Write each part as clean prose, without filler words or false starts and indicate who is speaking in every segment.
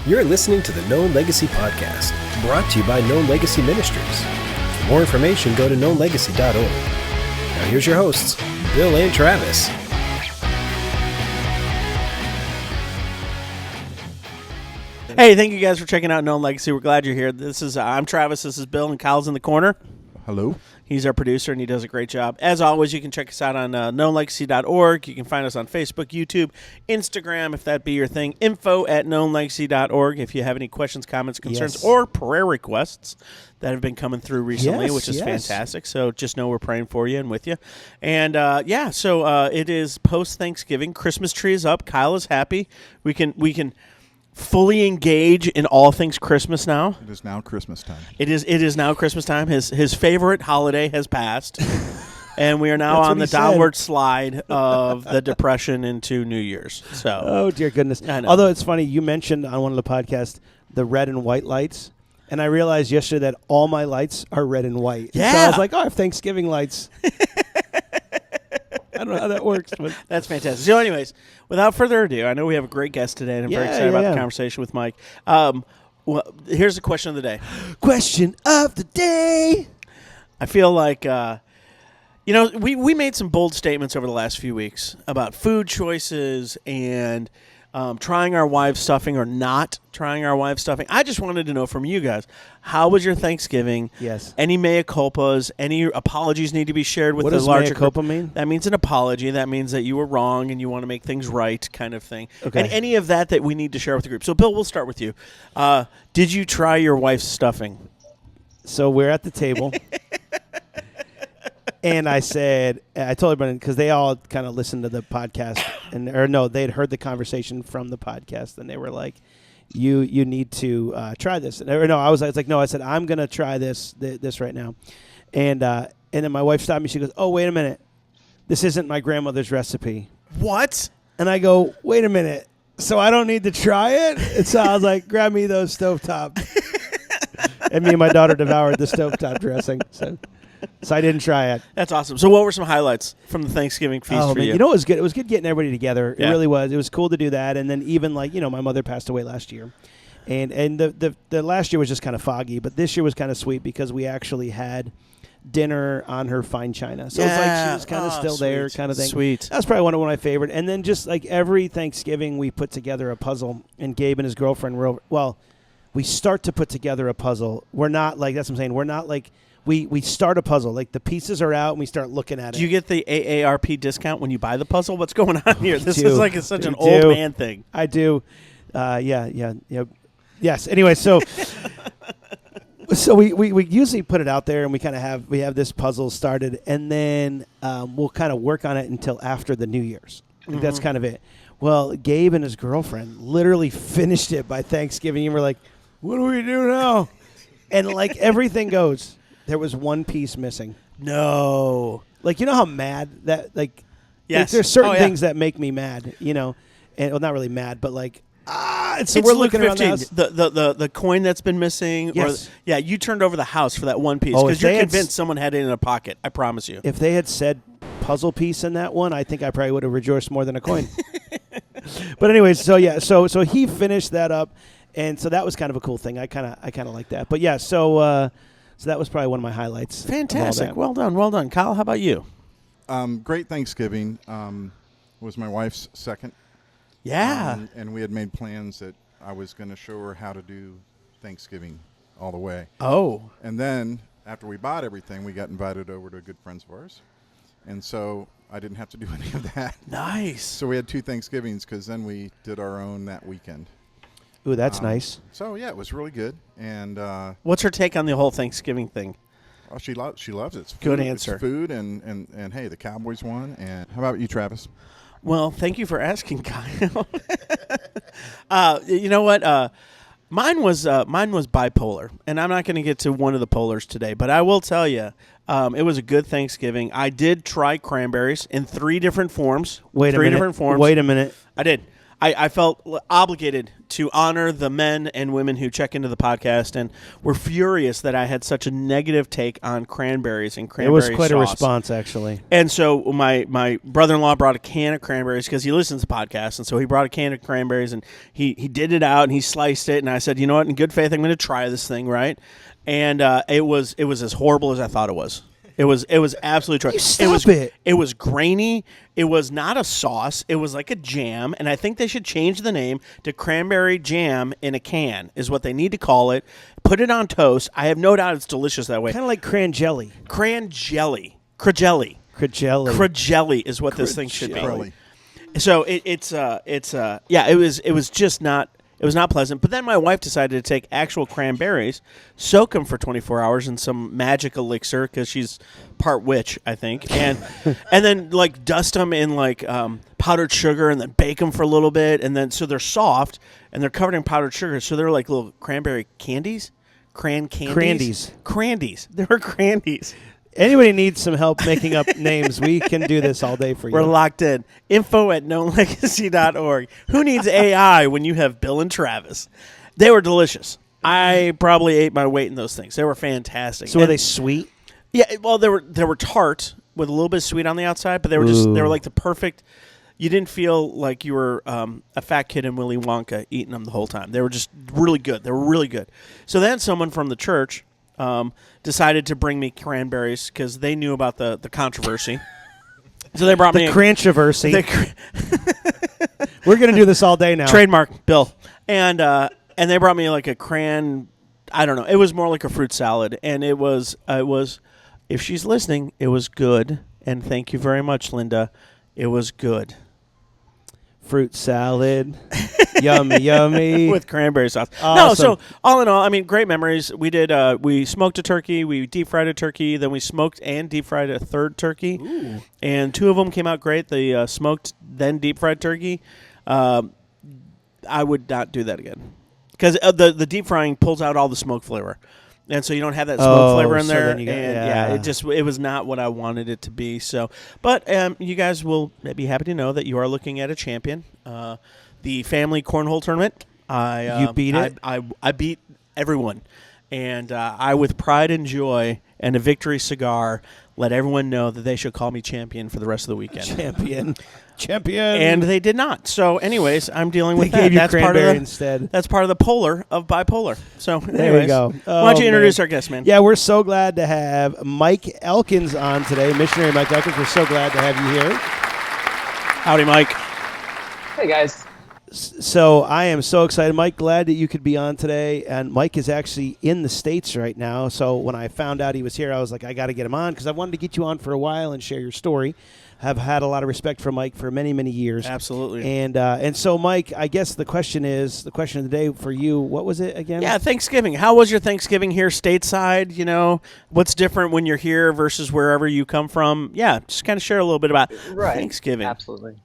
Speaker 1: You're listening to the Known Legacy Podcast, brought to you by Known Legacy Ministries. For more information, go to knownlegacy.org. Now here's your hosts, Bill and Travis.
Speaker 2: Hey, thank you guys for checking out Known Legacy. We're glad you're here. I'm Travis. This is Bill, and Kyle's in the corner.
Speaker 3: Hello.
Speaker 2: He's our producer, and he does a great job. As always, you can check us out on knownlegacy.org. You can find us on Facebook, YouTube, Instagram, if that be your thing. info@knownlegacy.org if you have any questions, comments, concerns, or prayer requests that have been coming through recently, which is fantastic. So just know we're praying for you and with you. And, so it is post-Thanksgiving. Christmas tree is up. Kyle is happy. We can fully engage in all things Christmas now.
Speaker 3: It is now Christmas time.
Speaker 2: It is now Christmas time. His favorite holiday has passed, and we are now on the downward slide of the depression into New Year's. So,
Speaker 4: oh dear goodness! Although it's funny, you mentioned on one of the podcasts the red and white lights, and I realized yesterday that all my lights are red and white.
Speaker 2: Yeah.
Speaker 4: So I was like, I have Thanksgiving lights. I don't know how that works. But
Speaker 2: that's fantastic. So anyways, without further ado, I know we have a great guest today, and I'm very excited about the conversation with Mike. Well, here's the question of the day.
Speaker 4: Question of the day.
Speaker 2: I feel like, we made some bold statements over the last few weeks about food choices and trying our wives' stuffing or not trying our wives' stuffing. I just wanted to know from you guys, how was your Thanksgiving?
Speaker 4: Yes.
Speaker 2: Any mea culpas? Any apologies need to be shared with
Speaker 4: the larger
Speaker 2: larger
Speaker 4: mea culpa mean?
Speaker 2: That means an apology. That means that you were wrong and you want to make things right, kind of thing.
Speaker 4: Okay.
Speaker 2: And any of that we need to share with the group. So, Bill, we'll start with you. Did you try your wife's stuffing?
Speaker 4: So we're at the table. And I told everybody, because they all kind of listened to the podcast, they'd heard the conversation from the podcast, and they were like, "You need to try this." I said, "I'm gonna try this right now," and then my wife stopped me. She goes, "Oh, wait a minute, this isn't my grandmother's recipe."
Speaker 2: What?
Speaker 4: And I go, "Wait a minute, so I don't need to try it?" And so I was like, "Grab me those stovetop," and me and my daughter devoured the stovetop dressing. So I didn't try it.
Speaker 2: That's awesome. So what were some highlights from the Thanksgiving feast for you?
Speaker 4: You know what was good? It was good getting everybody together.
Speaker 2: Yeah.
Speaker 4: It really was. It was cool to do that. And then even my mother passed away last year. And the last year was just kind of foggy, but this year was kind of sweet because we actually had dinner on her fine china. So it's like she was kind of still there kind of thing.
Speaker 2: Sweet.
Speaker 4: That's probably one of my favorite. And then just like every Thanksgiving we put together a puzzle, and Gabe and his girlfriend we start to put together a puzzle. We're not like, that's what I'm saying. We're not like, we start a puzzle. Like the pieces are out and we start looking at it.
Speaker 2: Do you get the AARP discount when you buy the puzzle? What's going on here? This is like such an old man thing.
Speaker 4: I do. Yes. Anyway, so we usually put it out there and we have this puzzle started, and then we'll kind of work on it until after the New Year's. Mm-hmm. That's kind of it. Well, Gabe and his girlfriend literally finished it by Thanksgiving, and we're like, what do we do now? And like everything goes. There was one piece missing.
Speaker 2: No.
Speaker 4: Like, you know how mad that, like,
Speaker 2: yes.
Speaker 4: There's certain things that make me mad, and not really mad, but like, and so we're looking around the house.
Speaker 2: The coin that's been missing.
Speaker 4: Yes.
Speaker 2: You turned over the house for that one piece because you're convinced someone had it in a pocket. I promise you.
Speaker 4: If they had said puzzle piece in that one, I think I probably would have rejoiced more than a coin. But anyways, so he finished that up, and so that was kind of a cool thing. I kind of like that. But yeah, so that was probably one of my highlights.
Speaker 2: Fantastic. Well done. Kyle, how about you?
Speaker 3: Great Thanksgiving. Was my wife's second.
Speaker 2: Yeah.
Speaker 3: And we had made plans that I was going to show her how to do Thanksgiving all the way.
Speaker 2: Oh.
Speaker 3: And then after we bought everything, we got invited over to good friends of ours. And so I didn't have to do any of that.
Speaker 2: Nice.
Speaker 3: So we had 2 Thanksgivings because then we did our own that weekend.
Speaker 4: Ooh, that's nice.
Speaker 3: So, yeah, it was really good. And
Speaker 2: what's her take on the whole Thanksgiving thing?
Speaker 3: Oh, she loves it. It's food.
Speaker 2: Good answer.
Speaker 3: It's food, and hey, the Cowboys won. And how about you, Travis?
Speaker 2: Well, thank you for asking, Kyle. You know what? Mine was bipolar, and I'm not going to get to one of the polars today, but I will tell you, it was a good Thanksgiving. I did try cranberries in 3 different forms.
Speaker 4: Wait a minute.
Speaker 2: Different forms.
Speaker 4: Wait a minute.
Speaker 2: I did. I felt obligated to honor the men and women who check into the podcast and were furious that I had such a negative take on cranberries and cranberry sauce.
Speaker 4: It was quite a response, actually.
Speaker 2: And so my brother-in-law brought a can of cranberries because he listens to podcasts, and so he brought a can of cranberries, and he did it out, and he sliced it, and I said, you know what, in good faith, I'm going to try this thing, right? And it was as horrible as I thought it was. It was absolutely true. It was grainy. It was not a sauce. It was like a jam, and I think they should change the name to cranberry jam in a can is what they need to call it. Put it on toast. I have no doubt it's delicious that way.
Speaker 4: Kind of like cran jelly.
Speaker 2: Crajelly is what this thing should be. So it was just not. It was not pleasant. But then my wife decided to take actual cranberries, soak them for 24 hours in some magic elixir because she's part witch, I think, and then like dust them in like powdered sugar and then bake them for a little bit, and then so they're soft and they're covered in powdered sugar, so they're like little cranberry candies, Crandies. They were crandies.
Speaker 4: Anybody needs some help making up names, we can do this all day for you.
Speaker 2: We're locked in. info@knownlegacy.org. Who needs AI when you have Bill and Travis? They were delicious. I probably ate my weight in those things. They were fantastic.
Speaker 4: So were they sweet?
Speaker 2: Yeah, well, they were tart with a little bit of sweet on the outside, but they were like the perfect. You didn't feel like you were a fat kid in Willy Wonka eating them the whole time. They were just really good. They were really good. So then someone from the church decided to bring me cranberries because they knew about the controversy. So they brought me
Speaker 4: the controversy. We're gonna do this all day now.
Speaker 2: Trademark, Bill. And they brought me like a I don't know. It was more like a fruit salad, and it was. If she's listening, it was good. And thank you very much, Linda. It was good.
Speaker 4: Fruit salad, yummy,
Speaker 2: with cranberry sauce.
Speaker 4: Awesome.
Speaker 2: No, so all in all, I mean, great memories. We did. We smoked a turkey. We deep fried a turkey. Then we smoked and deep fried a third turkey.
Speaker 4: Ooh.
Speaker 2: And two of them came out great. The smoked then deep fried turkey. I would not do that again because the deep frying pulls out all the smoke flavor. And so you don't have that smoke flavor in there, it was not what I wanted it to be. So, but you guys will be happy to know that you are looking at a champion. The family cornhole tournament.
Speaker 4: You beat it.
Speaker 2: I beat everyone, and I, with pride and joy and a victory cigar, let everyone know that they should call me champion for the rest of the weekend.
Speaker 4: Champion.
Speaker 2: And they did not. So, anyways, I'm dealing with
Speaker 4: they
Speaker 2: that.
Speaker 4: Gave you cranberry instead.
Speaker 2: That's part of the polar of bipolar. So, anyways,
Speaker 4: there we go.
Speaker 2: Why don't you introduce our guest, man?
Speaker 4: Yeah, we're so glad to have Mike Elkins on today. Missionary Mike Elkins, we're so glad to have you here.
Speaker 2: Howdy, Mike.
Speaker 5: Hey, guys.
Speaker 4: So I am so excited, Mike. Glad that you could be on today. And Mike is actually in the States right now. So when I found out he was here, I was like, I got to get him on because I wanted to get you on for a while and share your story. Have had a lot of respect for Mike for many, many years.
Speaker 2: Absolutely.
Speaker 4: And so, Mike, I guess the question of the day for you, what was it again?
Speaker 2: Yeah, Thanksgiving. How was your Thanksgiving here stateside? You know, what's different when you're here versus wherever you come from? Yeah, just kind of share a little bit about Thanksgiving.
Speaker 5: Absolutely.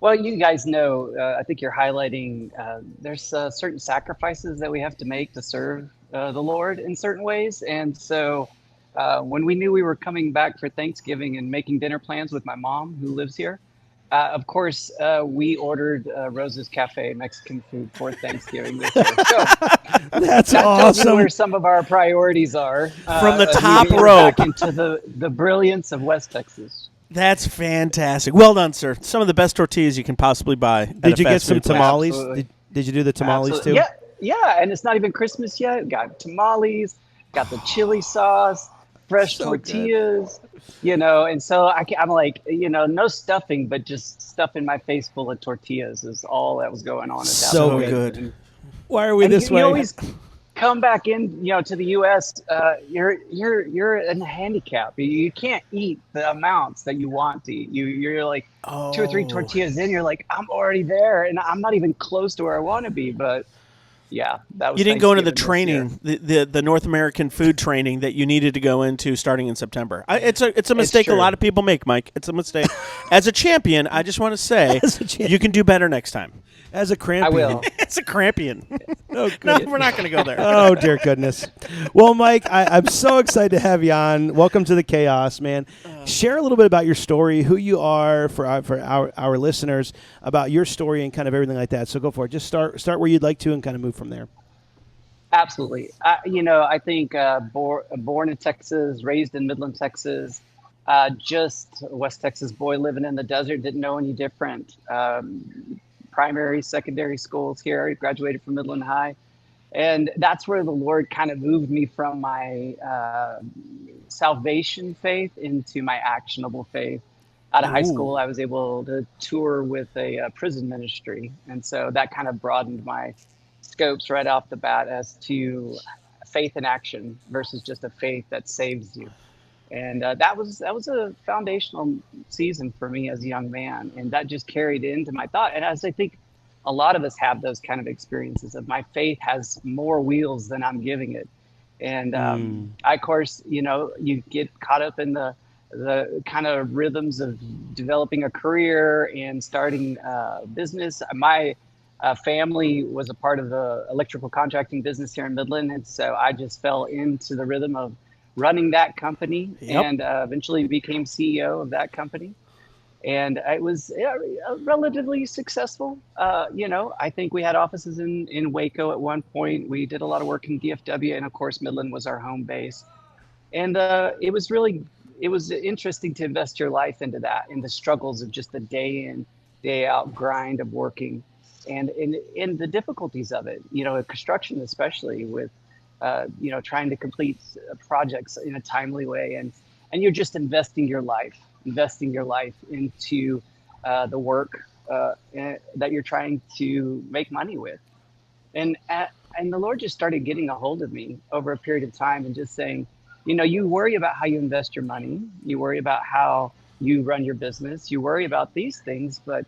Speaker 5: Well, you guys know, I think you're highlighting, there's certain sacrifices that we have to make to serve the Lord in certain ways. And so when we knew we were coming back for Thanksgiving and making dinner plans with my mom, who lives here, of course, we ordered Rose's Cafe Mexican food for Thanksgiving this year. So
Speaker 4: that's
Speaker 5: that
Speaker 4: awesome.
Speaker 5: tells you where some of our priorities are.
Speaker 2: From the top rope.
Speaker 5: Back into the brilliance of West Texas.
Speaker 2: That's fantastic. Well done, sir. Some of the best tortillas you can possibly buy.
Speaker 4: Did you get some tamales?
Speaker 5: Absolutely.
Speaker 4: Did you do the tamales too?
Speaker 5: Yeah, and it's not even Christmas yet. Got tamales, got the chili sauce, fresh tortillas, and so I'm like, no stuffing, but just stuffing my face full of tortillas is all that was going on at that
Speaker 2: so
Speaker 5: point.
Speaker 2: Good.
Speaker 5: And,
Speaker 4: why are we this way?
Speaker 5: You always come back in, to the U.S. You're in a handicap. You can't eat the amounts that you want to eat. You're like 2 or 3 tortillas in. You're like, I'm already there, and I'm not even close to where I want to be. But yeah, that was.
Speaker 2: You didn't go into the training, the North American food training that you needed to go into starting in September. It's a mistake a lot of people make, Mike. It's a mistake. As a champion, I just want to say you can do better next time.
Speaker 4: As a crampian.
Speaker 5: I will.
Speaker 2: It's a crampian.
Speaker 4: Oh,
Speaker 2: No,
Speaker 4: good.
Speaker 2: we're not going to go there.
Speaker 4: Oh, dear goodness. Well, Mike, I'm so excited to have you on. Welcome to the chaos, man. Share a little bit about your story, who you are for our listeners, about your story and kind of everything like that. So go for it. Just start where you'd like to and kind of move from there.
Speaker 5: Absolutely. I think born in Texas, raised in Midland, Texas, just a West Texas boy living in the desert, didn't know any different. Primary, secondary schools here. I graduated from Midland High. And that's where the Lord kind of moved me from my salvation faith into my actionable faith. Out of high school, I was able to tour with a prison ministry. And so that kind of broadened my scopes right off the bat as to faith in action versus just a faith that saves you. And that was a foundational season for me as a young man, and that just carried into my thought. And as I think a lot of us have those kind of experiences of my faith has more wheels than I'm giving it. And of course, you get caught up in the kind of rhythms of developing a career and starting business. My family was a part of the electrical contracting business here in Midland, and so I just fell into the rhythm of running that company, and eventually became CEO of that company. And it was relatively successful. I think we had offices in Waco at one point. We did a lot of work in DFW, and of course, Midland was our home base. And it was interesting to invest your life into that, in the struggles of just the day in, day out grind of working, and in the difficulties of it. Construction, especially with trying to complete projects in a timely way, and you're just investing your life into the work that you're trying to make money with. And the Lord just started getting a hold of me over a period of time and just saying, you worry about how you invest your money, you worry about how you run your business, you worry about these things, but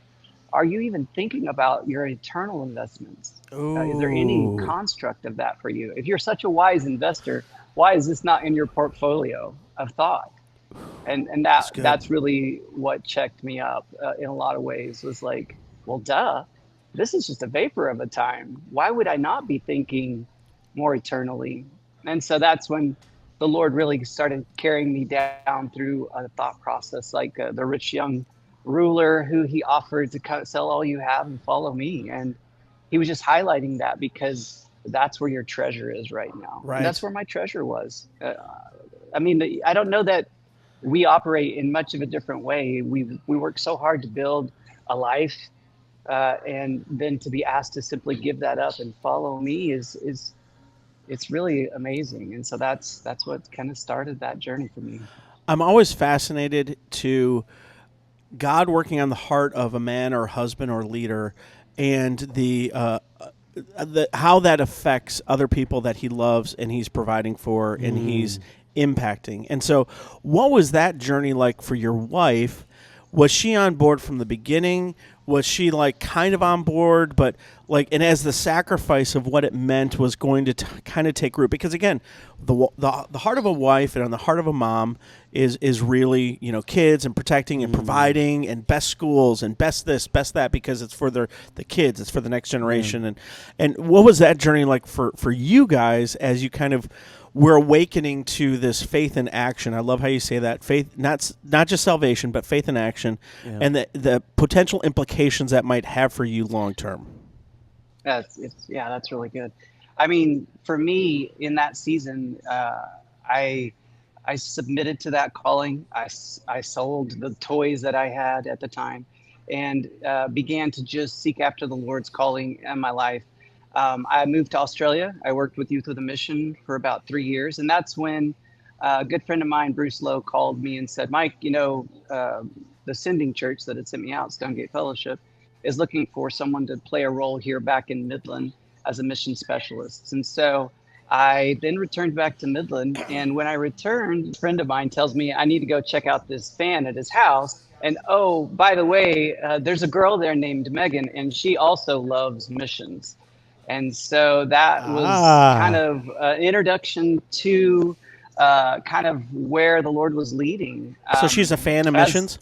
Speaker 5: are you even thinking about your eternal investments? Is there any construct of that for you? If you're such a wise investor, why is this not in your portfolio of thought? And that's really what checked me up in a lot of ways, was like, well, duh, this is just a vapor of a time. Why would I not be thinking more eternally? And so that's when the Lord really started carrying me down through a thought process, like the rich young ruler who he offered to kind of sell all you have and follow me. And he was just highlighting that because that's where your treasure is right now.
Speaker 2: Right.
Speaker 5: And that's where my treasure was. I don't know that we operate in much of a different way. We work so hard to build a life, and then to be asked to simply give that up and follow me is it's really amazing. And so that's what kind of started that journey for me.
Speaker 2: I'm always fascinated to God working on the heart of a man or husband or leader, and the how that affects other people that he loves and he's providing for and he's impacting. And so, what was that journey like for your wife? Was she on board from the beginning? Was she like kind of on board, but like, and as the sacrifice of what it meant was going to kind of take root? Because again, the heart of a wife and the heart of a mom is really, kids and protecting and providing and best schools and best this, best that, because it's for the kids, it's for the next generation. And what was that journey like for you guys as you kind of we're awakening to this faith in action? I love how you say that. Faith, not just salvation, but faith in action, and the potential implications that might have for you long term.
Speaker 5: That's really good. I mean, for me in that season, I submitted to that calling. I sold the toys that I had at the time, and began to just seek after the Lord's calling in my life. I moved to Australia. I worked with Youth with a Mission for about 3 years. And that's when a good friend of mine, Bruce Lowe, called me and said, Mike, the sending church that had sent me out, Stonegate Fellowship, is looking for someone to play a role here back in Midland as a mission specialist. And so I then returned back to Midland. And when I returned, a friend of mine tells me I need to go check out this fan at his house. And oh, by the way, there's a girl there named Megan, and she also loves missions. And so that was kind of an introduction to kind of where the Lord was leading.
Speaker 2: So she's a fan of missions?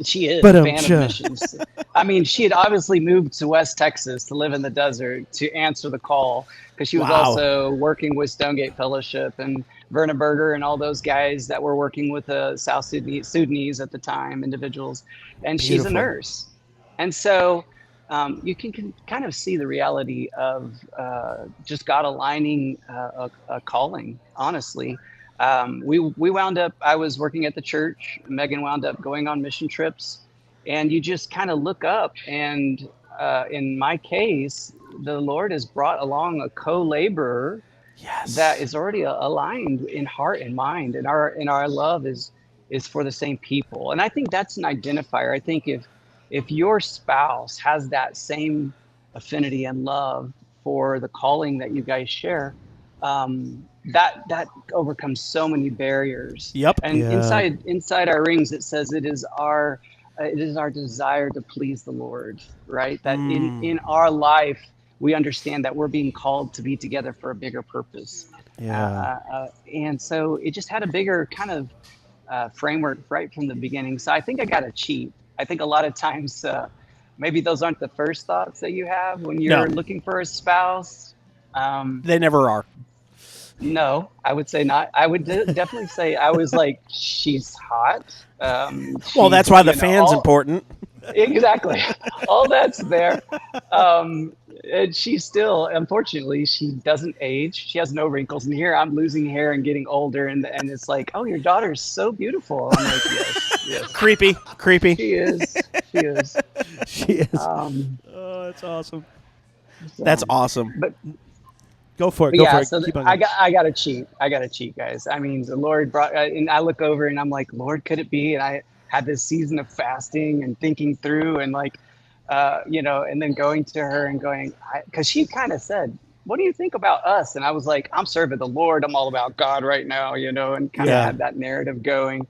Speaker 5: She is
Speaker 4: But,
Speaker 5: a fan of
Speaker 4: sure.
Speaker 5: missions. I mean, she had obviously moved to West Texas to live in the desert to answer the call, because she was
Speaker 2: Wow.
Speaker 5: also working with Stonegate Fellowship and Verna Berger and all those guys that were working with the South Sudanese at the time, individuals. And she's a
Speaker 4: Beautiful.
Speaker 5: nurse. And so you can kind of see the reality of just God aligning a calling, honestly. We wound up, I was working at the church. Megan wound up going on mission trips. And you just kind of look up. And in my case, the Lord has brought along a co-laborer
Speaker 2: Yes.
Speaker 5: that is already aligned in heart and mind. And our love is for the same people. And I think that's an identifier. I think if your spouse has that same affinity and love for the calling that you guys share, that overcomes so many barriers.
Speaker 2: Yep.
Speaker 5: And
Speaker 4: Yeah.
Speaker 5: inside our rings, it says it is our desire to please the Lord, right? That in our life, we understand that we're being called to be together for a bigger purpose.
Speaker 4: Yeah.
Speaker 5: And so it just had a bigger kind of framework right from the beginning. So I think I got to cheat. I think a lot of times maybe those aren't the first thoughts that you have when you're
Speaker 2: No.
Speaker 5: looking for a spouse.
Speaker 2: They never are.
Speaker 5: No, I would say not. I would definitely say I was like, she's hot.
Speaker 2: Well, that's why the
Speaker 5: you know,
Speaker 2: fan's important.
Speaker 5: Exactly. All that's there. And she still, unfortunately, she doesn't age. She has no wrinkles. And here I'm losing hair and getting older. And it's like, oh, your daughter's so beautiful. I'm like, yes.
Speaker 2: Creepy.
Speaker 5: She is.
Speaker 4: She is.
Speaker 2: Oh, that's awesome. That's awesome.
Speaker 5: But
Speaker 4: Go for it.
Speaker 5: yeah,
Speaker 4: Go for
Speaker 5: so
Speaker 4: it. Keep on
Speaker 5: I
Speaker 4: going.
Speaker 5: got to cheat. I got to cheat, guys. I mean, the Lord brought, and I look over and I'm like, Lord, could it be? And I had this season of fasting and thinking through and like, and then going to her and going, because she kind of said, what do you think about us? And I was like, I'm serving the Lord. I'm all about God right now, and kind of
Speaker 4: Yeah.
Speaker 5: had that narrative going.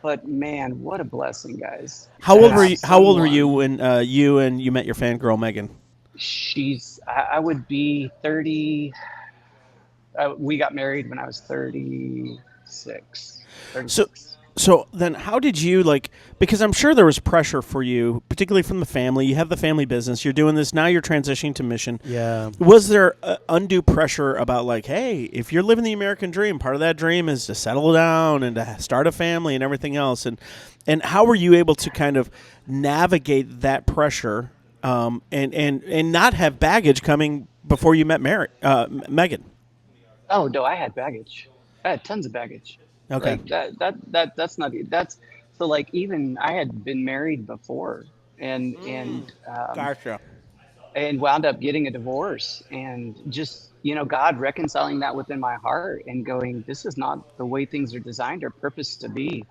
Speaker 5: But man, what a blessing, guys.
Speaker 2: How
Speaker 5: To
Speaker 2: old were
Speaker 5: have
Speaker 2: you? How old were
Speaker 5: someone-
Speaker 2: you when you met your fangirl Megan?
Speaker 5: I would be 30. We got married when I was 36.
Speaker 2: So then how did you because I'm sure there was pressure for you, particularly from the family. You have the family business. You're doing this. Now you're transitioning to mission.
Speaker 4: Yeah.
Speaker 2: Was there undue pressure about hey, if you're living the American dream, part of that dream is to settle down and to start a family and everything else. And how were you able to kind of navigate that pressure and not have baggage coming before you met Megan?
Speaker 5: Oh no, I had baggage. I had tons of baggage.
Speaker 2: Okay.
Speaker 5: Like that's not so like even I had been married before and
Speaker 2: Gotcha.
Speaker 5: and wound up getting a divorce and just God reconciling that within my heart and going, this is not the way things are designed or purposed to be.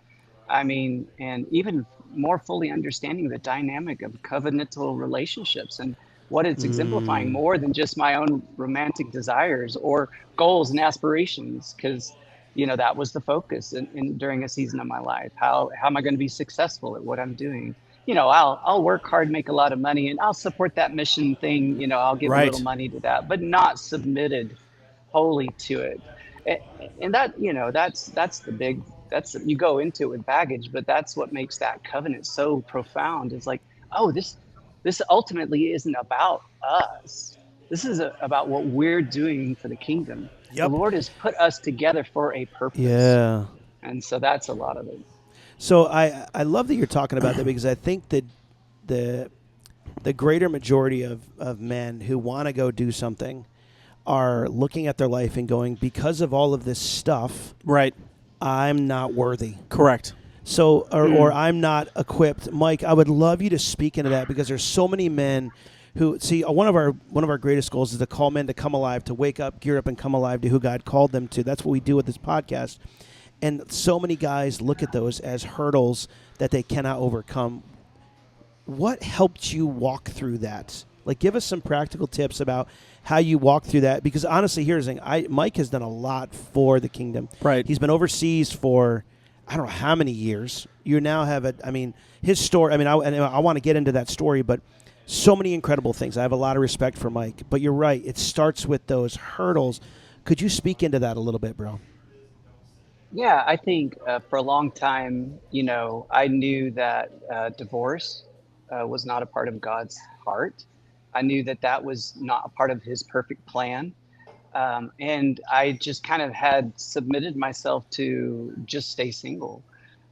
Speaker 5: I mean, and even more fully understanding the dynamic of covenantal relationships and what it's exemplifying more than just my own romantic desires or goals and aspirations, because that was the focus during a season of my life. How am I going to be successful at what I'm doing? I'll work hard, make a lot of money, and I'll support that mission thing. I'll give a
Speaker 2: Right.
Speaker 5: little money to that, but not submitted wholly to it. And that that's the big. You go into it with baggage, but that's what makes that covenant so profound. It's like, oh, this ultimately isn't about us. This is about what we're doing for the kingdom.
Speaker 2: Yep.
Speaker 5: The Lord has put us together for a purpose.
Speaker 4: Yeah.
Speaker 5: And so that's a lot of it.
Speaker 4: So I love that you're talking about that, because I think that the greater majority of men who want to go do something are looking at their life and going, because of all of this stuff,
Speaker 2: Right.
Speaker 4: I'm not worthy.
Speaker 2: Correct.
Speaker 4: So, or I'm not equipped. Mike, I would love you to speak into that, because there's so many men who see one of our greatest goals is to call men to come alive, to wake up, gear up, and come alive to who God called them to. That's what we do with this podcast. And so many guys look at those as hurdles that they cannot overcome. What helped you walk through that? Give us some practical tips about how you walk through that. Because honestly, here's the thing. Mike has done a lot for the kingdom.
Speaker 2: Right.
Speaker 4: He's been overseas for I don't know how many years. You now have his story. I want to get into that story, but so many incredible things. I have a lot of respect for Mike. But you're right. It starts with those hurdles. Could you speak into that a little bit, bro?
Speaker 5: Yeah, I think for a long time, I knew that divorce was not a part of God's heart. I knew that that was not a part of his perfect plan. And I just kind of had submitted myself to just stay single,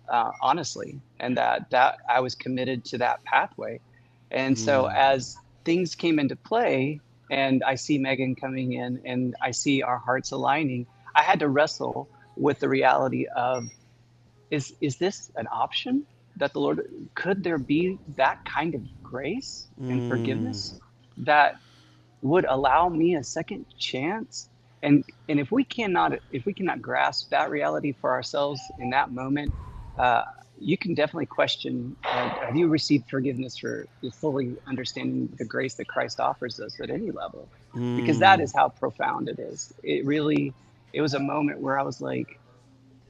Speaker 5: honestly, and that I was committed to that pathway. And so as things came into play, and I see Megan coming in, and I see our hearts aligning, I had to wrestle with the reality of is this an option that the Lord could there be that kind of grace and forgiveness that would allow me a second chance? And if we cannot grasp that reality for ourselves in that moment, uh, you can definitely question, have you received forgiveness for fully understanding the grace that Christ offers us at any level? Because that is how profound it is. It was a moment where I was like,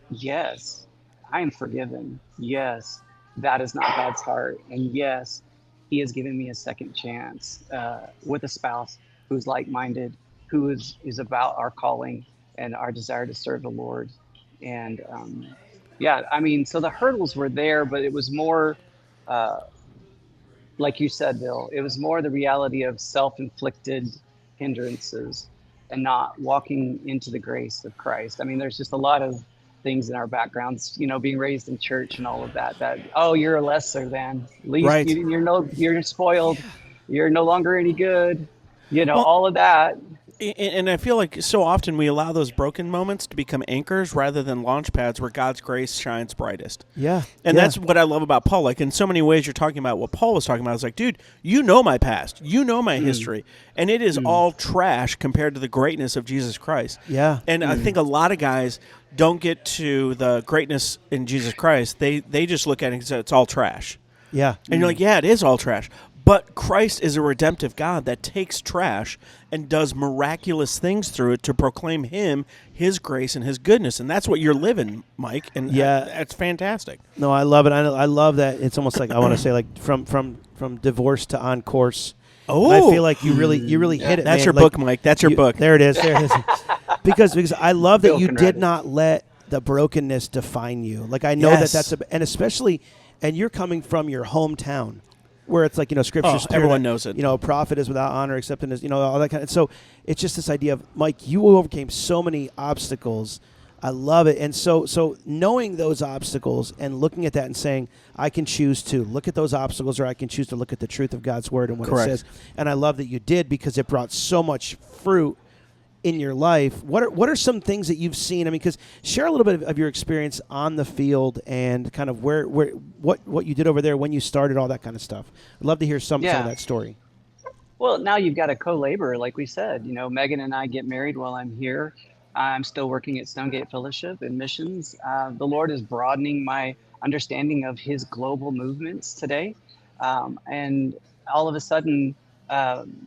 Speaker 5: yes, I am forgiven. Yes, that is not God's heart. And yes, He has given me a second chance with a spouse who's like minded, who is about our calling and our desire to serve the Lord. And yeah, I mean, so the hurdles were there, but it was more, uh, like you said, Bill, it was more the reality of self inflicted hindrances and not walking into the grace of Christ. I mean, there's just a lot of things in our backgrounds, being raised in church and all of that, oh, you're lesser than, at least
Speaker 2: Right.
Speaker 5: you're spoiled, you're no longer any good,
Speaker 2: Well,
Speaker 5: all of that.
Speaker 2: and I feel like so often we allow those broken moments to become anchors rather than launch pads where God's grace shines brightest.
Speaker 4: Yeah.
Speaker 2: And
Speaker 4: yeah.
Speaker 2: that's what I love about Paul. Like, in so many ways, you're talking about what Paul was talking about. It's like, dude, you know my past. You know my history. And it is all trash compared to the greatness of Jesus Christ.
Speaker 4: Yeah.
Speaker 2: And I think a lot of guys don't get to the greatness in Jesus Christ. They just look at it and say, it's all trash.
Speaker 4: Yeah.
Speaker 2: And you're like, yeah, it is all trash. But Christ is a redemptive God that takes trash and does miraculous things through it to proclaim Him, His grace, and His goodness. And that's what you're living, Mike. And
Speaker 4: Yeah.
Speaker 2: that's fantastic.
Speaker 4: No, I love it. I love that. It's almost like I want to say like from divorce to on course.
Speaker 2: Oh,
Speaker 4: And I feel like you really hit it.
Speaker 2: That's
Speaker 4: man.
Speaker 2: your
Speaker 4: Like,
Speaker 2: book, Mike. That's your book.
Speaker 4: There it is. There it is. because I love that
Speaker 5: Bill
Speaker 4: you
Speaker 5: can
Speaker 4: did
Speaker 5: write it.
Speaker 4: not let the brokenness define you. Like I know
Speaker 2: Yes.
Speaker 4: that's and especially, and you're coming from your hometown, where it's like scriptures.
Speaker 2: Oh, everyone knows it.
Speaker 4: A prophet is without honor except in his, all that kind of. So it's just this idea of Mike. You overcame so many obstacles. I love it. And so knowing those obstacles and looking at that and saying, I can choose to look at those obstacles or I can choose to look at the truth of God's word and what
Speaker 2: Correct.
Speaker 4: it says. And I love that you did because it brought so much fruit in your life. What are some things that you've seen? I mean, because share a little bit of your experience on the field and kind of what you did over there when you started, all that kind of stuff. I'd love to hear some of that story.
Speaker 5: Well, now you've got a co-laborer, like we said. Megan and I get married while I'm here. I'm still working at Stonegate Fellowship in missions. The Lord is broadening my understanding of His global movements today. And all of a sudden,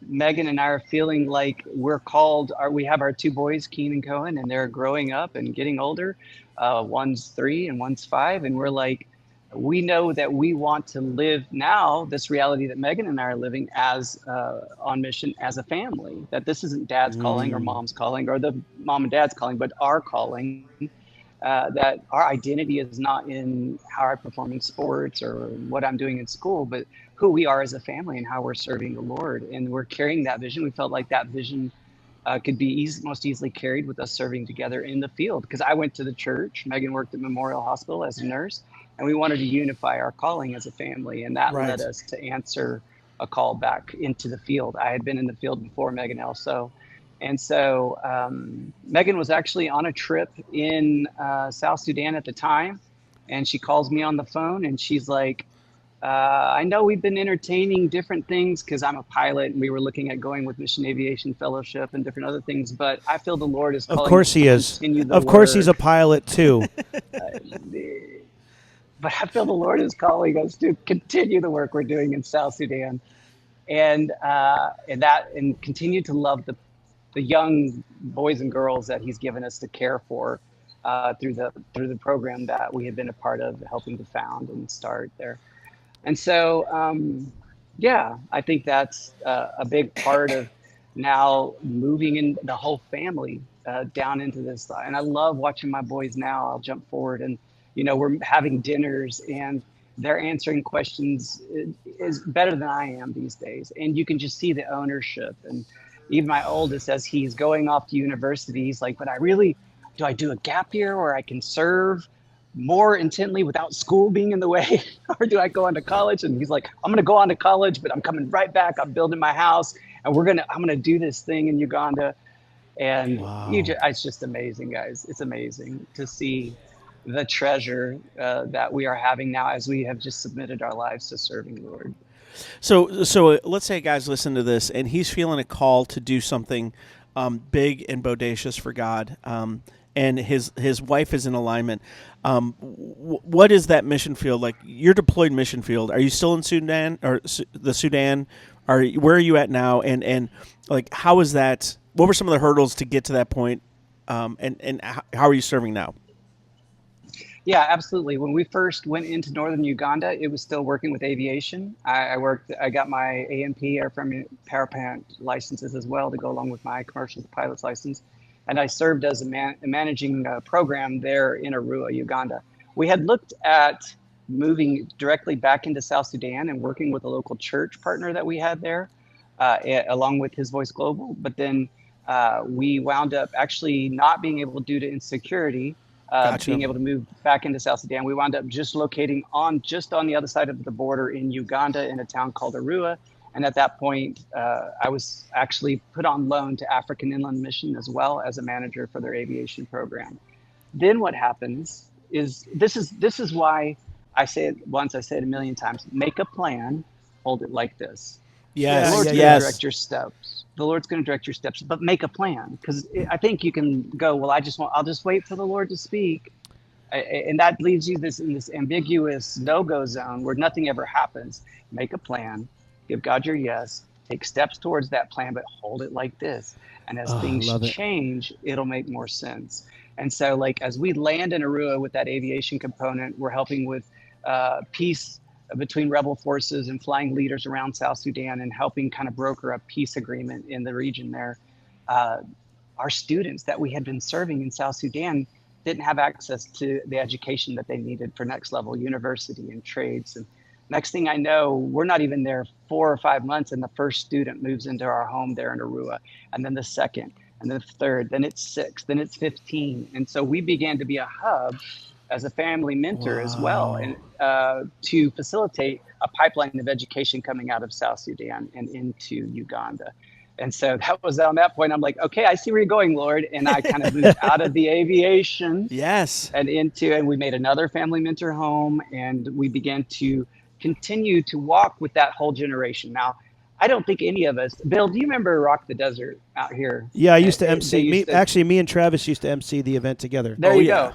Speaker 5: Megan and I are feeling like we're called. We have our two boys, Keen and Cohen, and they're growing up and getting older. One's 3 and one's 5. And we're like, we know that we want to live now this reality that Megan and I are living as on mission as a family, that this isn't dad's calling or mom's calling or the mom and dad's calling, but our calling, that our identity is not in how I perform in sports or what I'm doing in school, but who we are as a family and how we're serving the Lord. And we're carrying that vision. We felt like that vision could be most easily carried with us serving together in the field. Because I went to the church, Megan worked at Memorial Hospital as a nurse, and we wanted to unify our calling as a family. And that led us to answer a call back into the field. I had been in the field before Megan also. And so Megan was actually on a trip in South Sudan at the time. And she calls me on the phone and she's like, I know we've been entertaining different things because I'm a pilot and we were looking at going with Mission Aviation Fellowship and different other things, but I feel the Lord is calling.
Speaker 4: Of course he is. Of course he's a pilot too.
Speaker 5: But I feel the Lord is calling us to continue the work we're doing in South Sudan and continue to love the young boys and girls that He's given us to care for through the program that we have been a part of, helping to found and start there. And so, I think that's a big part of now moving in the whole family down into this. And I love watching my boys now. I'll jump forward and, we're having dinners and they're answering questions is better than I am these days. And you can just see the ownership. And even my oldest, as he's going off to university, he's like, but do I do a gap year where I can serve more intently without school being in the way? Or do I go on to college? And he's like, I'm going to go on to college, but I'm coming right back. I'm building my house and I'm going to do this thing in Uganda. And
Speaker 4: Wow.
Speaker 5: It's just amazing, guys. It's amazing to see the treasure that we are having now as we have just submitted our lives to serving the Lord.
Speaker 2: So let's say a guy's listening to this and he's feeling a call to do something big and bodacious for God, and his wife is in alignment. What is that mission field like? Your deployed mission field. Are you still in Sudan or the Sudan? Where are you at now? And like, how is that? What were some of the hurdles to get to that point? And how are you serving now?
Speaker 5: Yeah, absolutely. When we first went into northern Uganda, it was still working with aviation. I got my AMP, Airframe Power Plant licenses as well to go along with my commercial pilot's license. And I served as managing program there in Arua, Uganda. We had looked at moving directly back into South Sudan and working with a local church partner that we had there, along with His Voice Global. But then we wound up actually not being able, due to insecurity,
Speaker 2: Gotcha.
Speaker 5: being able to move back into South Sudan. We wound up just locating on the other side of the border in Uganda in a town called Arua. And at that point, I was actually put on loan to African Inland Mission as well as a manager for their aviation program. Then what happens is, this is why I say it once, I say it a million times: make a plan, hold it like this.
Speaker 2: Yes.
Speaker 5: The Lord's going
Speaker 2: yes.
Speaker 5: to direct your steps. The Lord's going to direct your steps, but make a plan, because I think you can go, well, I'll just wait for the Lord to speak. And that leaves you in this ambiguous no-go zone where nothing ever happens. Make a plan, give God your yes, take steps towards that plan, but hold it like this. And as things change, it'll make more sense. And so, like, as we land in Arua with that aviation component, we're helping with peace between rebel forces and flying leaders around South Sudan and helping kind of broker a peace agreement in the region there. Our students that we had been serving in South Sudan didn't have access to the education that they needed for next level university and trades. And next thing I know, we're not even there 4 or 5 months, and the first student moves into our home there in Arua, and then the second, and then the third, then it's 6, then it's 15. And so we began to be a hub as a family mentor as well, and to facilitate a pipeline of education coming out of South Sudan and into Uganda. And so that was on that point, I'm like, okay, I see where you're going, Lord. And I kind of moved out of the aviation and we made another family mentor home, and we began to continue to walk with that whole generation. Now, I don't think any of us, Bill, do you remember Rock the Desert out here?
Speaker 4: Yeah, I used to MC. Me and Travis used to MC the event together.
Speaker 5: There you go.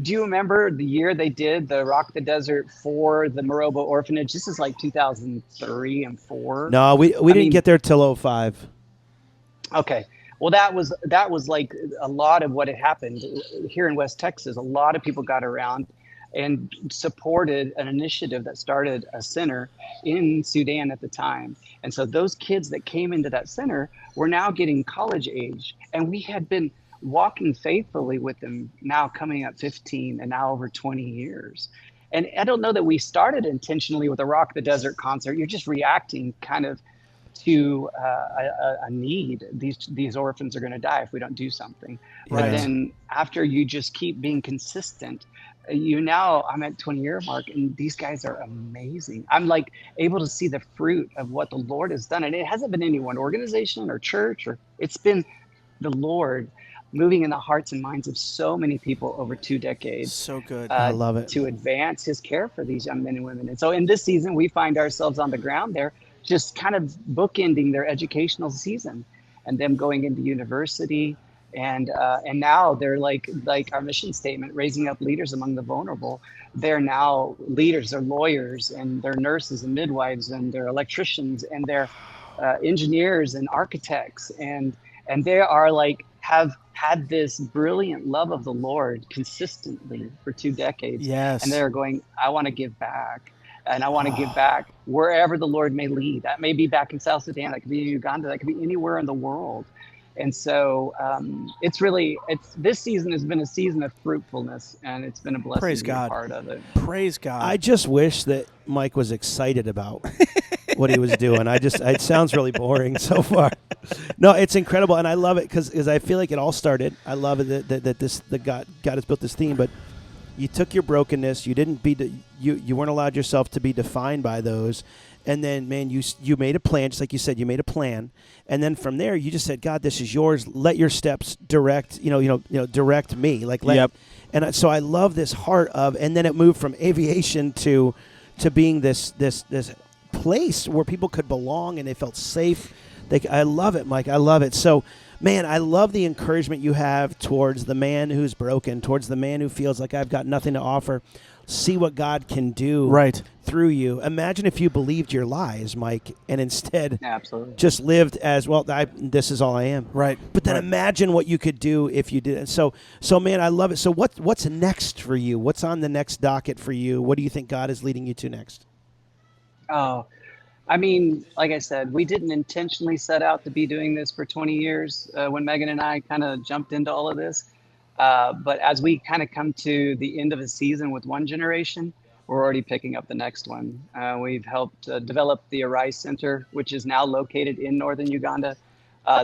Speaker 5: Do you remember the year they did the Rock the Desert for the Morobo Orphanage? This is like 2003 and 4.
Speaker 4: No, we didn't get there till 05.
Speaker 5: Okay. Well, that was like a lot of what had happened here in West Texas. A lot of people got around and supported an initiative that started a center in Sudan at the time. And so those kids that came into that center were now getting college age. And we had been walking faithfully with them, now coming up 15 and now over 20 years. And I don't know that we started intentionally with a Rock the Desert concert. You're just reacting kind of to a need. These orphans are going to die if we don't do something. Right. Then after you just keep being consistent, I'm at 20-year mark, and these guys are amazing. I'm like able to see the fruit of what the Lord has done. And it hasn't been any one organization or church, or it's been the Lord moving in the hearts and minds of so many people over 2 decades.
Speaker 2: So good.
Speaker 4: I love it.
Speaker 5: To advance his care for these young men and women. And so in this season, we find ourselves on the ground there, just kind of bookending their educational season and them going into university. And now they're like our mission statement, raising up leaders among the vulnerable. They're now leaders, they're lawyers, and they're nurses and midwives, and they're electricians, and they're engineers and architects. And they are like, have had this brilliant love of the Lord consistently for 2 decades.
Speaker 2: Yes.
Speaker 5: And they're going, I want to give back. And I want to give back wherever the Lord may lead. That may be back in South Sudan. That could be in Uganda. That could be anywhere in the world. And so this season has been a season of fruitfulness, and it's been a blessing
Speaker 2: Praise
Speaker 5: to be a
Speaker 2: God.
Speaker 5: part of it.
Speaker 2: Praise God.
Speaker 4: I just wish that Mike was excited about what he was doing. It sounds really boring so far. No, it's incredible, and I love it because I feel like it all started. I love it that God has built this theme, but you took your brokenness. You didn't you weren't allowed yourself to be defined by those. And then, man, you made a plan, just like you said, you made a plan. And then from there, you just said, God, this is yours. Let your steps direct me.
Speaker 2: Yep.
Speaker 4: And so I love this heart of, and then it moved from aviation to being this place where people could belong and they felt safe. I love it, Mike. I love it. So, man, I love the encouragement you have towards the man who's broken, towards the man who feels like I've got nothing to offer. See what God can do through you. Imagine if you believed your lies, Mike, and instead just lived as, well, this is all I am.
Speaker 2: Right.
Speaker 4: But then imagine what you could do if you did it. So man, I love it. So what's next for you? What's on the next docket for you? What do you think God is leading you to next?
Speaker 5: Oh, I mean, like I said, we didn't intentionally set out to be doing this for 20 years when Megan and I kind of jumped into all of this. But as we kind of come to the end of a season with one generation, we're already picking up the next one. We've helped develop the Arise Center, which is now located in northern Uganda.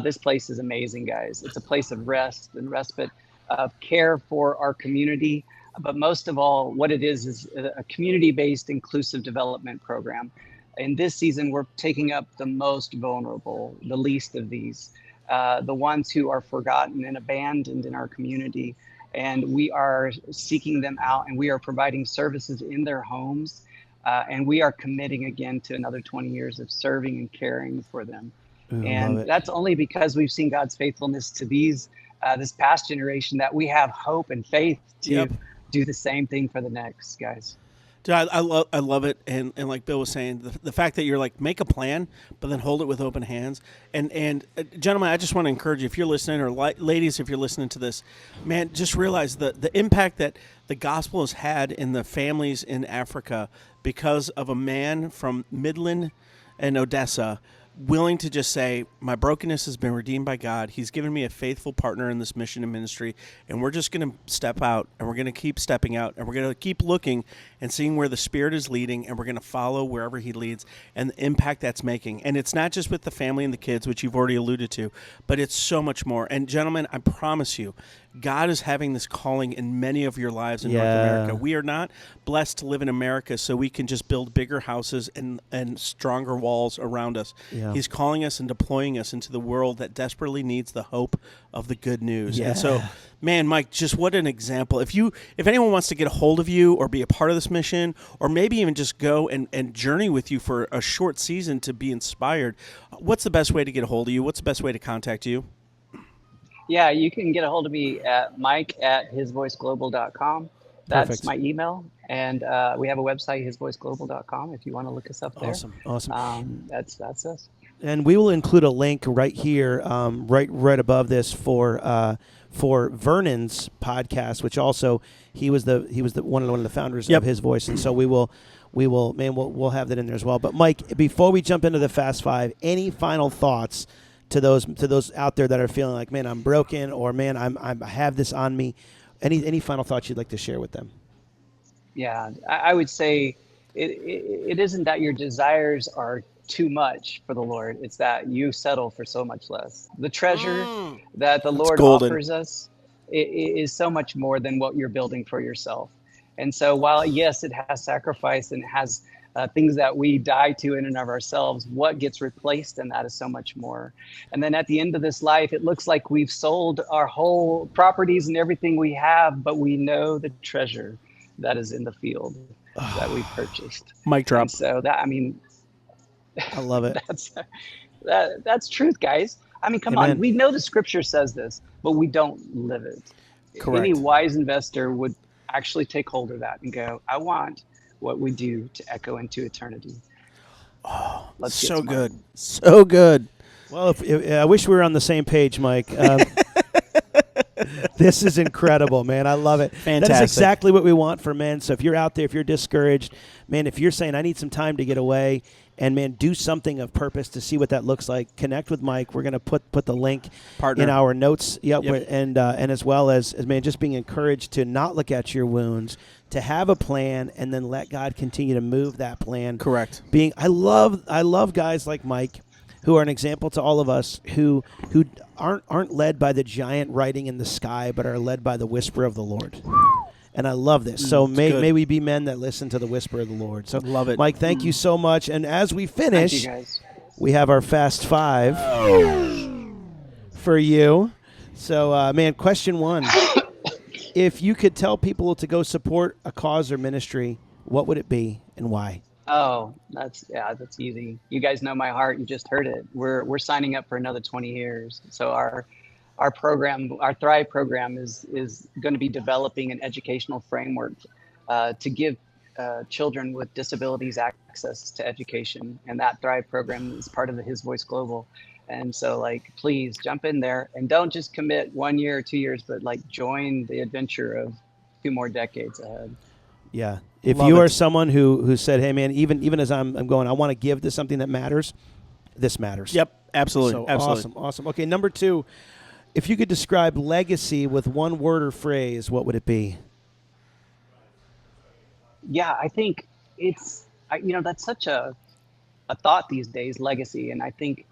Speaker 5: This place is amazing, guys. It's a place of rest and respite, of care for our community. But most of all, what it is a community-based inclusive development program. In this season, we're taking up the most vulnerable, the least of these. The ones who are forgotten and abandoned in our community. And we are seeking them out, and we are providing services in their homes. And we are committing again to another 20 years of serving and caring for them. And that's only because we've seen God's faithfulness to this past generation, that we have hope and faith to do the same thing for the next, guys.
Speaker 2: Dude, I love it, and like Bill was saying, the fact that you're like, make a plan, but then hold it with open hands. And gentlemen, I just want to encourage you, if you're listening, or ladies, if you're listening to this, man, just realize the impact that the gospel has had in the families in Africa because of a man from Midland and Odessa willing to just say, my brokenness has been redeemed by God. He's given me a faithful partner in this mission and ministry, and we're just going to step out, and we're going to keep stepping out, and we're going to keep looking and seeing where the Spirit is leading, and we're going to follow wherever He leads, and the impact that's making. And it's not just with the family and the kids, which you've already alluded to, but it's so much more. And gentlemen, I promise you, God is having this calling in many of your lives in North America. We are not blessed to live in America so we can just build bigger houses and stronger walls around us. Yeah. He's calling us and deploying us into the world that desperately needs the hope of the good news. Yeah. And so, man, Mike, just what an example. If anyone wants to get a hold of you or be a part of this mission, or maybe even just go and journey with you for a short season to be inspired, what's the best way to get a hold of you? What's the best way to contact you?
Speaker 5: Yeah, you can get a hold of me at mike@hisvoiceglobal.com. That's Perfect. My email. And we have a website, hisvoiceglobal.com, if you want to look us up there.
Speaker 4: Awesome.
Speaker 5: That's us.
Speaker 4: And we will include a link right here, right above this for Vernon's podcast, which also he was one of the founders of His Voice, and so we'll have that in there as well. But Mike, before we jump into the Fast Five, any final thoughts to those out there that are feeling like, man, I'm broken, or man, I have this on me? Any final thoughts you'd like to share with them?
Speaker 5: Yeah, I would say it isn't that your desires are too much for the Lord. It's that you settle for so much less. The treasure that the Lord offers us is so much more than what you're building for yourself. And so while, yes, it has sacrifice and it has things that we die to in and of ourselves, what gets replaced in that is so much more. And then at the end of this life, it looks like we've sold our whole properties and everything we have, but we know the treasure that is in the field that we purchased.
Speaker 2: Mic drop.
Speaker 5: And so that, I mean,
Speaker 4: I love it.
Speaker 5: That's truth, guys. I mean, come on. We know the scripture says this, but we don't live it.
Speaker 2: Correct.
Speaker 5: Any wise investor would actually take hold of that and go, I want what we do to echo into eternity.
Speaker 2: Oh, let's so good. So good.
Speaker 4: Well, I wish we were on the same page, Mike. This is incredible, man. I love it.
Speaker 2: Fantastic.
Speaker 4: That is exactly what we want for men. So if you're out there, if you're discouraged, man, if you're saying I need some time to get away, and, man, do something of purpose to see what that looks like, connect with Mike. We're going to put the link in our notes. Yep. And as well as, man, just being encouraged to not look at your wounds, to have a plan, and then let God continue to move that plan.
Speaker 2: Correct.
Speaker 4: I love guys like Mike, who are an example to all of us, who aren't led by the giant writing in the sky, but are led by the whisper of the Lord. And I love this. So may we be men that listen to the whisper of the Lord. So
Speaker 2: love it.
Speaker 4: Mike, thank you so much. And as we finish,
Speaker 5: Thank you, guys.
Speaker 4: we have our Fast Five for you. So, man, question 1. If you could tell people to go support a cause or ministry, what would it be and why?
Speaker 5: Oh, that's easy. You guys know my heart. You just heard it. We're signing up for another 20 years. So our program, our Thrive program, is going to be developing an educational framework to give children with disabilities access to education. And that Thrive program is part of the His Voice Global. And so, please jump in there and don't just commit 1 year or 2 years, but join the adventure of 2 more decades ahead.
Speaker 4: Yeah. If you are someone who said, hey, man, even as I'm going, I want to give to something that matters, this matters.
Speaker 2: Yep, absolutely.
Speaker 4: So
Speaker 2: absolutely.
Speaker 4: Awesome. Okay, number 2, if you could describe legacy with one word or phrase, what would it be?
Speaker 5: Yeah, I think that's such a thought these days, legacy. And I think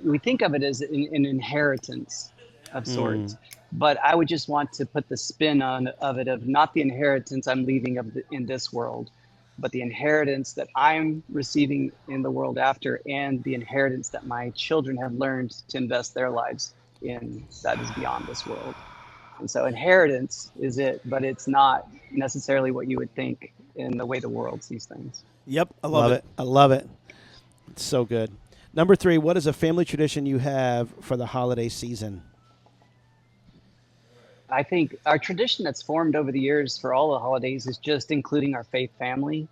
Speaker 5: we think of it as an inheritance of sorts. But I would just want to put the spin of not the inheritance I'm leaving in this world, but the inheritance that I'm receiving in the world after, and the inheritance that my children have learned to invest their lives in that is beyond this world. And so inheritance is it, but it's not necessarily what you would think in the way the world sees things.
Speaker 2: Yep, I love it.
Speaker 4: I love it. It's so good. Number 3, what is a family tradition you have for the holiday season?
Speaker 5: I think our tradition that's formed over the years for all the holidays is just including our faith family.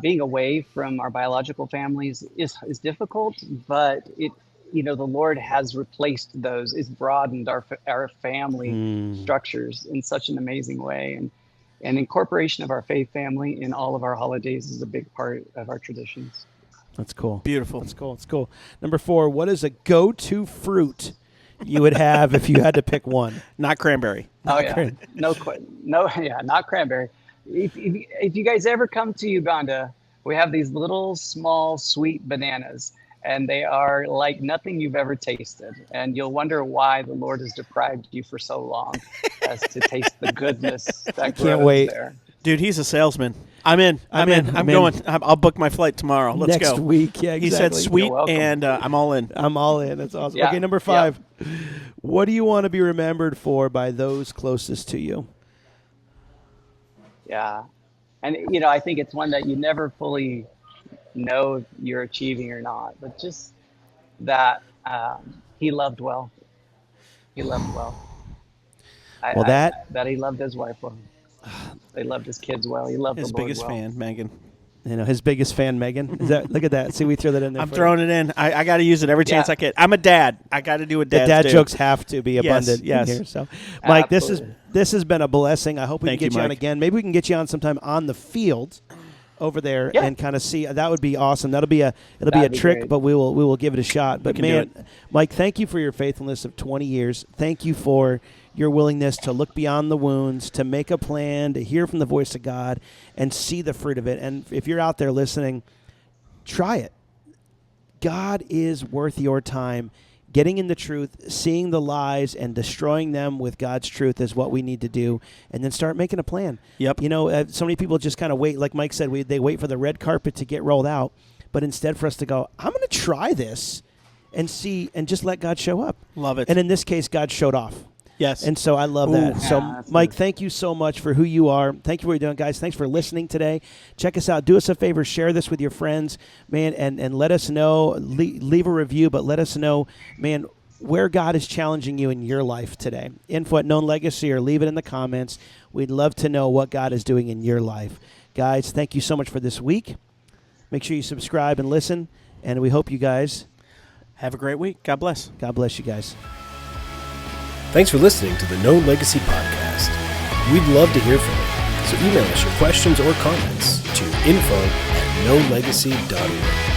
Speaker 5: Being away from our biological families is difficult, but the Lord has replaced those. It's broadened our family structures in such an amazing way, and incorporation of our faith family in all of our holidays is a big part of our traditions.
Speaker 4: That's cool.
Speaker 2: Beautiful.
Speaker 4: That's cool. Number 4, what is a go-to fruit you would have if you had to pick one?
Speaker 2: Not cranberry.
Speaker 5: Not cranberry. If you guys ever come to Uganda, we have these little small sweet bananas, and they are like nothing you've ever tasted. And you'll wonder why the Lord has deprived you for so long as to taste the goodness that grows there.
Speaker 2: Dude, he's a salesman. I'm in. I'm going. I'll book my flight tomorrow. Let's go.
Speaker 4: Next week. Yeah, exactly.
Speaker 2: He said sweet, and I'm all in.
Speaker 4: I'm all in. That's awesome.
Speaker 5: Yeah.
Speaker 4: Okay, number 5. Yep. What do you want to be remembered for by those closest to you?
Speaker 5: Yeah. And, I think it's one that you never fully know if you're achieving or not, but just that he loved well. He loved well. That he loved his wife well. They loved his kids well. He loved
Speaker 2: his
Speaker 5: the Lord
Speaker 2: biggest
Speaker 5: well.
Speaker 2: fan, Megan.
Speaker 4: His biggest fan, Megan. Look at that. See, we throw that in there.
Speaker 2: I'm throwing it in. I got to use it every chance I get. I'm a dad. I got to do what dads do.
Speaker 4: The dad jokes have to be abundant
Speaker 2: yes.
Speaker 4: here. So, Mike,
Speaker 5: Absolutely.
Speaker 4: this has been a blessing. I hope we can get you on
Speaker 2: Mike.
Speaker 4: again. Maybe we can get you on sometime on the field over there and kind of see. That would be awesome. It'll be a trick,
Speaker 5: great.
Speaker 4: but we will give it a shot. But man,
Speaker 2: do it.
Speaker 4: Mike, thank you for your faithfulness of 20 years. Thank you for your willingness to look beyond the wounds, to make a plan, to hear from the voice of God, and see the fruit of it. And if you're out there listening, try it. God is worth your time. Getting in the truth, seeing the lies, and destroying them with God's truth is what we need to do, and then start making a plan.
Speaker 2: Yep.
Speaker 4: So many people just kind of wait, like Mike said, they wait for the red carpet to get rolled out, but instead for us to go, I'm going to try this and see, and just let God show up.
Speaker 2: Love it.
Speaker 4: And in this case, God showed off.
Speaker 2: Yes.
Speaker 4: And so I love that. So,
Speaker 5: that's
Speaker 4: Mike,
Speaker 5: good.
Speaker 4: thank you so much for who you are. Thank you for what you're doing, guys. Thanks for listening today. Check us out. Do us a favor. Share this with your friends, man, and let us know. Leave a review, but let us know, man, where God is challenging you in your life today. Info at Known Legacy, or leave it in the comments. We'd love to know what God is doing in your life. Guys, thank you so much for this week. Make sure you subscribe and listen, and we hope you guys
Speaker 2: have a great week. God bless.
Speaker 4: God bless you guys.
Speaker 1: Thanks for listening to the Known Legacy Podcast. We'd love to hear from you, so email us your questions or comments to info@knownlegacy.org. knownlegacy.org.